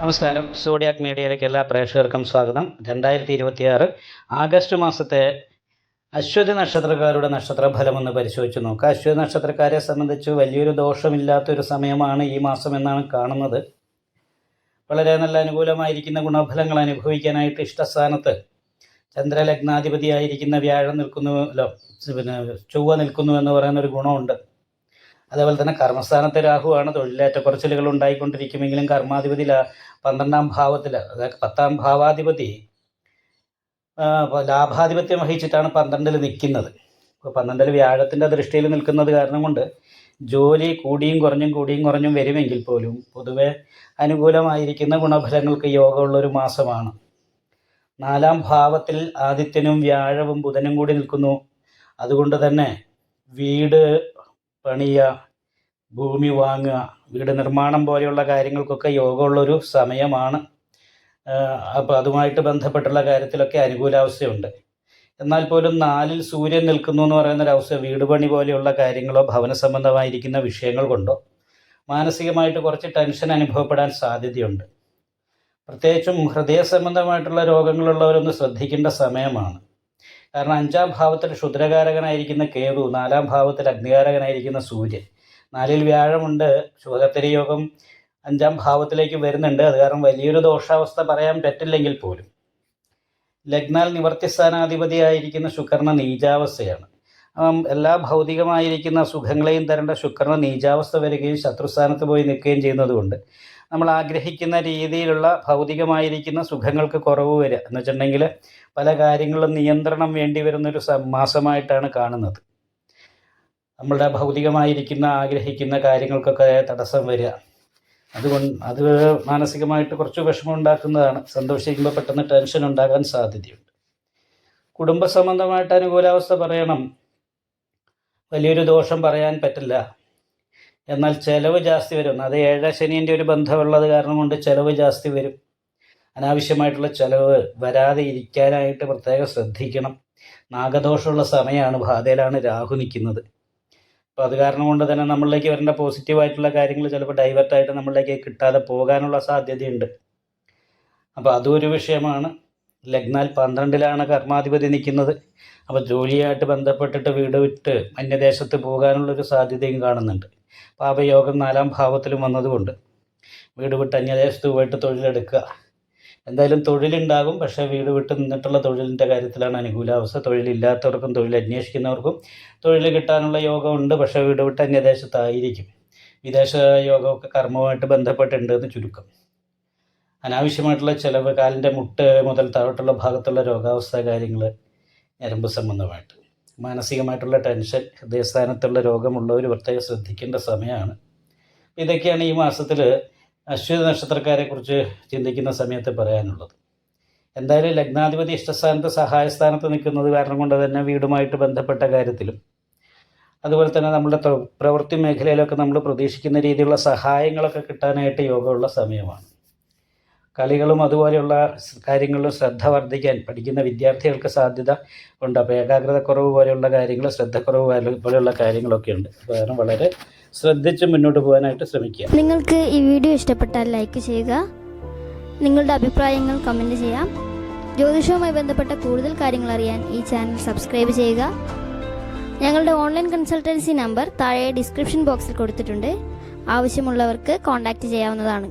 നമസ്കാരം. സോഡിയാക് മീഡിയയിലേക്ക് എല്ലാ പ്രേക്ഷകർക്കും സ്വാഗതം. 2026 ആഗസ്റ്റ് മാസത്തെ അശ്വതി നക്ഷത്രക്കാരുടെ നക്ഷത്രഫലമൊന്ന് പരിശോധിച്ച് നോക്കാം. അശ്വതി നക്ഷത്രക്കാരെ സംബന്ധിച്ച് വലിയൊരു ദോഷമില്ലാത്തൊരു സമയമാണ് ഈ മാസം എന്നാണ് കാണുന്നത്. വളരെ നല്ല അനുകൂലമായിരിക്കുന്ന ഗുണഫലങ്ങൾ അനുഭവിക്കാനായിട്ട് ഇഷ്ടസ്ഥാനത്ത് ചന്ദ്രലഗ്നാധിപതിയായിരിക്കുന്ന വ്യാഴം നിൽക്കുന്നുവല്ലോ, ചൊവ്വ നിൽക്കുന്നു എന്ന് പറയുന്നൊരു ഗുണമുണ്ട്. അതേപോലെ തന്നെ കർമ്മസ്ഥാനത്തെ രാഹുവാണ്. തൊഴിലേറ്റക്കുറച്ചിലുകൾ ഉണ്ടായിക്കൊണ്ടിരിക്കുമെങ്കിലും കർമാധിപതി 12ാം ഭാവത്തിൽ, അതായത് 10ാം ഭാവാധിപതി ലാഭാധിപത്യം വഹിച്ചിട്ടാണ് 12ൽ നിൽക്കുന്നത്. അപ്പോൾ 12ൽ വ്യാഴത്തിൻ്റെ ദൃഷ്ടിയിൽ നിൽക്കുന്നത് കാരണം കൊണ്ട് ജോലി കൂടിയും കുറഞ്ഞും വരുമെങ്കിൽ പോലും പൊതുവെ അനുകൂലമായിരിക്കുന്ന ഗുണഫലങ്ങൾക്ക് യോഗമുള്ളൊരു മാസമാണ്. 4ാം ഭാവത്തിൽ ആദിത്യനും വ്യാഴവും ബുധനും കൂടി നിൽക്കുന്നു. അതുകൊണ്ട് തന്നെ വീട് പണിയുക, ഭൂമി വാങ്ങുക, വീട് നിർമ്മാണം പോലെയുള്ള കാര്യങ്ങൾക്കൊക്കെ യോഗമുള്ളൊരു സമയമാണ്. അപ്പോൾ അതുമായിട്ട് ബന്ധപ്പെട്ടുള്ള കാര്യത്തിലൊക്കെ അനുകൂലാവസ്ഥയുണ്ട്. എന്നാൽ പോലും 4ൽ സൂര്യൻ നിൽക്കുന്നു എന്ന് പറയുന്നൊരവസ്ഥ വീട് പണി പോലെയുള്ള കാര്യങ്ങളോ ഭവന സംബന്ധമായിരിക്കുന്ന വിഷയങ്ങൾ കൊണ്ടോ മാനസികമായിട്ട് കുറച്ച് ടെൻഷൻ അനുഭവപ്പെടാൻ സാധ്യതയുണ്ട്. പ്രത്യേകിച്ചും ഹൃദയ സംബന്ധമായിട്ടുള്ള രോഗങ്ങളുള്ളവരൊന്ന് ശ്രദ്ധിക്കേണ്ട സമയമാണ്. കാരണം 5ാം ഭാവത്തിൽ ക്ഷുദ്രകാരകനായിരിക്കുന്ന കേതു, 4ാം ഭാവത്തിൽ അഗ്നികാരകനായിരിക്കുന്ന സൂര്യൻ, 4ൽ വ്യാഴമുണ്ട്. ശുഭകർത്തരി യോഗം 5ാം ഭാവത്തിലേക്ക് വരുന്നുണ്ട്. അത് കാരണം വലിയൊരു ദോഷാവസ്ഥ പറയാൻ പറ്റില്ലെങ്കിൽ പോലും ലഗ്നാൽ നിവർത്തിസ്ഥാനാധിപതിയായിരിക്കുന്ന ശുക്രന് നീചാവസ്ഥയാണ്. എല്ലാ ഭൗതികമായിരിക്കുന്ന സുഖങ്ങളെയും തരേണ്ട ശുക്രന് നീചാവസ്ഥ വരികയും ശത്രുസ്ഥാനത്ത് പോയി നിൽക്കുകയും ചെയ്യുന്നത് കൊണ്ട് നമ്മൾ ആഗ്രഹിക്കുന്ന രീതിയിലുള്ള ഭൗതികമായിരിക്കുന്ന സുഖങ്ങൾക്ക് കുറവ് വരിക എന്ന് വെച്ചിട്ടുണ്ടെങ്കിൽ പല കാര്യങ്ങളും നിയന്ത്രണം വേണ്ടി വരുന്നൊരു മാസമായിട്ടാണ് കാണുന്നത്. നമ്മളുടെ ഭൗതികമായിരിക്കുന്ന ആഗ്രഹിക്കുന്ന കാര്യങ്ങൾക്കൊക്കെ തടസ്സം വരിക, അത് മാനസികമായിട്ട് കുറച്ച് വിഷമം ഉണ്ടാക്കുന്നതാണ്. സന്തോഷിക്കുമ്പോൾ പെട്ടെന്ന് ടെൻഷൻ ഉണ്ടാകാൻ സാധ്യതയുണ്ട്. കുടുംബ സംബന്ധമായിട്ട് അനുകൂലാവസ്ഥ പറയണം, വലിയൊരു ദോഷം പറയാൻ പറ്റില്ല. എന്നാൽ ചിലവ് ജാസ്തി വരും. അത് 7 ശനീൻ്റെ ഒരു ബന്ധമുള്ളത് കാരണം കൊണ്ട് ചിലവ് ജാസ്തി വരും. അനാവശ്യമായിട്ടുള്ള ചിലവ് വരാതെ ഇരിക്കാനായിട്ട് പ്രത്യേകം ശ്രദ്ധിക്കണം. നാഗദോഷമുള്ള സമയമാണ്, ബാധയിലാണ് രാഹു നിൽക്കുന്നത്. അപ്പോൾ അത് കാരണം കൊണ്ട് തന്നെ നമ്മളിലേക്ക് വരേണ്ട പോസിറ്റീവായിട്ടുള്ള കാര്യങ്ങൾ ചിലപ്പോൾ ഡൈവേർട്ടായിട്ട് നമ്മളിലേക്ക് കിട്ടാതെ പോകാനുള്ള സാധ്യതയുണ്ട്. അപ്പോൾ അതും ഒരു വിഷയമാണ്. ലഗ്നാൽ 12ലാണ് കർമാധിപതി നിൽക്കുന്നത്. അപ്പോൾ ജോലിയായിട്ട് ബന്ധപ്പെട്ടിട്ട് വീട് വിട്ട് അന്യദേശത്ത് പോകാനുള്ളൊരു സാധ്യതയും കാണുന്നുണ്ട്. പാപയോഗം 4ാം ഭാവത്തിലും വന്നതുകൊണ്ട് വീട് വിട്ട് അന്യദേശത്ത് പോയിട്ട് തൊഴിലെടുക്കുക. എന്തായാലും തൊഴിലുണ്ടാകും, പക്ഷേ വീട് വിട്ട് നിന്നിട്ടുള്ള തൊഴിലിൻ്റെ കാര്യത്തിലാണ് അനുകൂലാവസ്ഥ. തൊഴിലില്ലാത്തവർക്കും തൊഴിൽ അന്വേഷിക്കുന്നവർക്കും തൊഴിൽ കിട്ടാനുള്ള യോഗമുണ്ട്, പക്ഷേ വീട് വിട്ട് അന്യദേശത്തായിരിക്കും. വിദേശ യോഗമൊക്കെ കർമ്മവുമായിട്ട് ബന്ധപ്പെട്ടുണ്ട് എന്ന് ചുരുക്കം. അനാവശ്യമായിട്ടുള്ള ചിലവ്, കാലിൻ്റെ മുട്ട് മുതൽ താഴോട്ടുള്ള ഭാഗത്തുള്ള രോഗാവസ്ഥ കാര്യങ്ങൾ, ഞരമ്പ് സംബന്ധമായിട്ട് മാനസികമായിട്ടുള്ള ടെൻഷൻ, ഹൃദയസ്ഥാനത്തുള്ള രോഗമുള്ളവർ പ്രത്യേകം ശ്രദ്ധിക്കേണ്ട സമയമാണ്. ഇതൊക്കെയാണ് ഈ മാസത്തിൽ അശ്വതി നക്ഷത്രക്കാരെക്കുറിച്ച് ചിന്തിക്കുന്ന സമയത്ത് പറയാനുള്ളത്. എന്തായാലും ലഗ്നാധിപതി ഇഷ്ടസ്ഥാനത്ത് സഹായസ്ഥാനത്ത് നിൽക്കുന്നത് കാരണം കൊണ്ട് തന്നെ വീടുമായിട്ട് ബന്ധപ്പെട്ട കാര്യത്തിലും അതുപോലെ തന്നെ നമ്മുടെ പ്രവൃത്തി മേഖലയിലൊക്കെ നമ്മൾ പ്രതീക്ഷിക്കുന്ന രീതിയിലുള്ള സഹായങ്ങളൊക്കെ കിട്ടാനായിട്ട് യോഗമുള്ള സമയമാണ്. കളികളും അതുപോലെയുള്ള കാര്യങ്ങളിലും ശ്രദ്ധ വർദ്ധിക്കാൻ പഠിക്കുന്ന വിദ്യാർത്ഥികൾക്ക് സാധ്യത ഉണ്ട്. അപ്പോൾ ഏകാഗ്രതക്കുറവ് പോലെയുള്ള കാര്യങ്ങൾ, ശ്രദ്ധക്കുറവ് പോലെയുള്ള കാര്യങ്ങളൊക്കെ ഉണ്ട്. കാരണം വളരെ ശ്രദ്ധിച്ച് മുന്നോട്ട് പോകാനായിട്ട് ശ്രമിക്കുക. നിങ്ങൾക്ക് ഈ വീഡിയോ ഇഷ്ടപ്പെട്ടാൽ ലൈക്ക് ചെയ്യുക, നിങ്ങളുടെ അഭിപ്രായങ്ങൾ കമൻറ്റ് ചെയ്യാം. ജ്യോതിഷവുമായി ബന്ധപ്പെട്ട കൂടുതൽ കാര്യങ്ങൾ അറിയാൻ ഈ ചാനൽ സബ്സ്ക്രൈബ് ചെയ്യുക. ഞങ്ങളുടെ ഓൺലൈൻ കൺസൾട്ടൻസി നമ്പർ താഴെ ഡിസ്ക്രിപ്ഷൻ ബോക്സിൽ കൊടുത്തിട്ടുണ്ട്. ആവശ്യമുള്ളവർക്ക് കോൺടാക്റ്റ് ചെയ്യാവുന്നതാണ്.